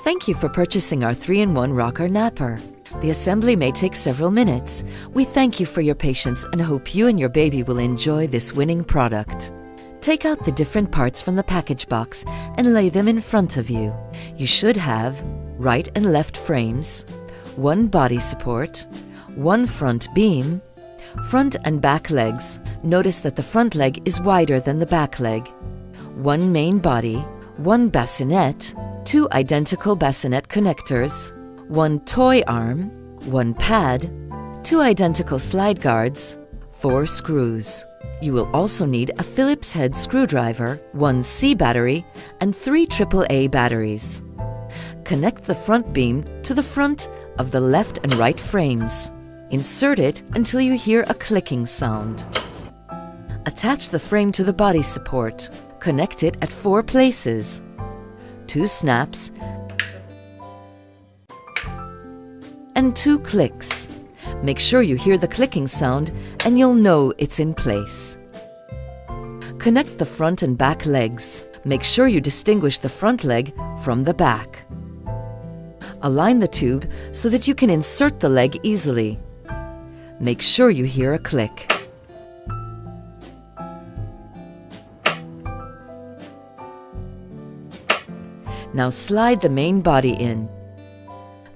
Thank you for purchasing our 3-in-1 Rocker Napper. The assembly may take several minutes. We thank you for your patience and hope you and your baby will enjoy this winning product. Take out the different parts from the package box and lay them in front of you. You should have right and left frames, one body support, one front beam, front and back legs. Notice that the front leg is wider than the back leg. One main body, one bassinet, two identical bassinet connectors, one toy arm, one pad, two identical slide guards, 4 screws. You will also need a Phillips head screwdriver, 1 C battery, and 3 AAA batteries. Connect the front beam to the front of the left and right frames. Insert it until you hear a clicking sound. Attach the frame to the body support. Connect it at 4 places. 2 snaps and 2 clicks. Make sure you hear the clicking sound and you'll know it's in place. Connect the front and back legs. Make sure you distinguish the front leg from the back. Align the tube so that you can insert the leg easily. Make sure you hear a click. Now slide the main body in.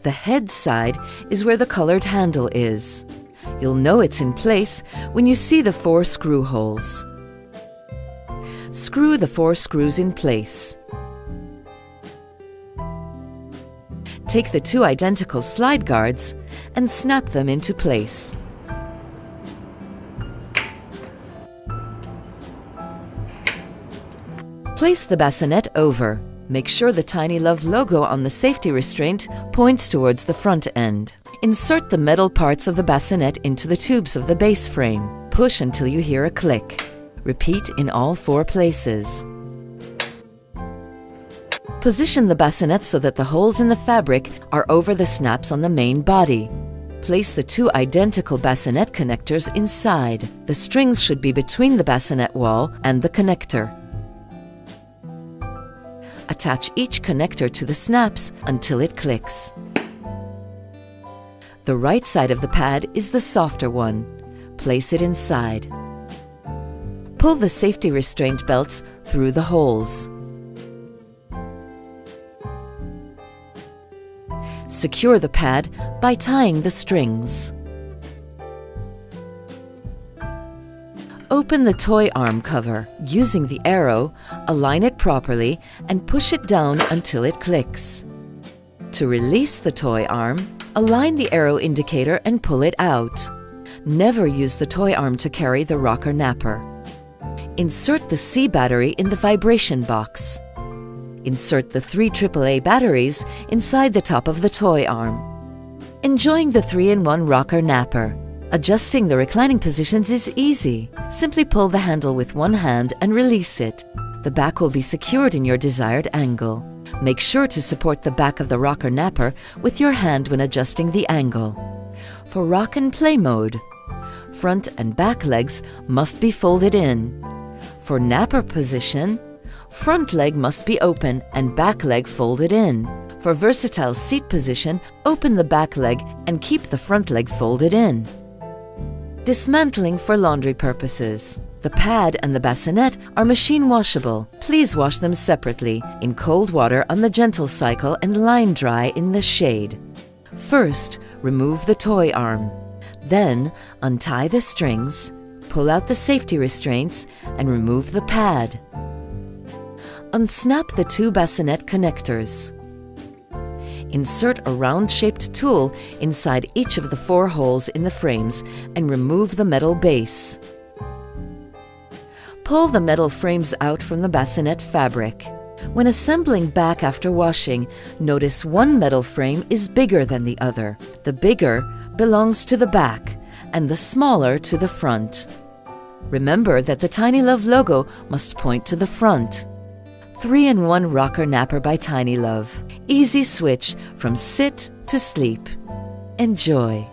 The head side is where the colored handle is. You'll know it's in place when you see the 4 screw holes. Screw the 4 screws in place. Take the 2 identical slide guards and snap them into place. Place the bassinet over. Make sure the Tiny Love logo on the safety restraint points towards the front end. Insert the metal parts of the bassinet into the tubes of the base frame. Push until you hear a click. Repeat in all 4 places. Position the bassinet so that the holes in the fabric are over the snaps on the main body. Place the 2 identical bassinet connectors inside. The strings should be between the bassinet wall and the connector. Attach each connector to the snaps until it clicks. The right side of the pad is the softer one. Place it inside. Pull the safety restraint belts through the holes. Secure the pad by tying the strings. Open the toy arm cover. Using the arrow, align it properly and push it down until it clicks. To release the toy arm, align the arrow indicator and pull it out. Never use the toy arm to carry the Rocker Napper. Insert the C battery in the vibration box. Insert the 3 AAA batteries inside the top of the toy arm. Enjoying the 3-in-1 Rocker Napper. Adjusting the reclining positions is easy. Simply pull the handle with one hand and release it. The back will be secured in your desired angle. Make sure to support the back of the Rocker Napper with your hand when adjusting the angle. For rock and play mode, front and back legs must be folded in. For napper position, front leg must be open and back leg folded in. For versatile seat position, open the back leg and keep the front leg folded in. Dismantling for laundry purposes. The pad and the bassinet are machine washable. Please wash them separately in cold water on the gentle cycle and line dry in the shade. First, remove the toy arm. Then, untie the strings, pull out the safety restraints, and remove the pad. Unsnap the 2 bassinet connectors. Insert a round-shaped tool inside each of the 4 holes in the frames and remove the metal base. Pull the metal frames out from the bassinet fabric. When assembling back after washing, notice one metal frame is bigger than the other. The bigger belongs to the back and the smaller to the front. Remember that the Tiny Love logo must point to the front. 3-in-1 Rocker Napper by Tiny Love. Easy switch from sit to sleep. Enjoy.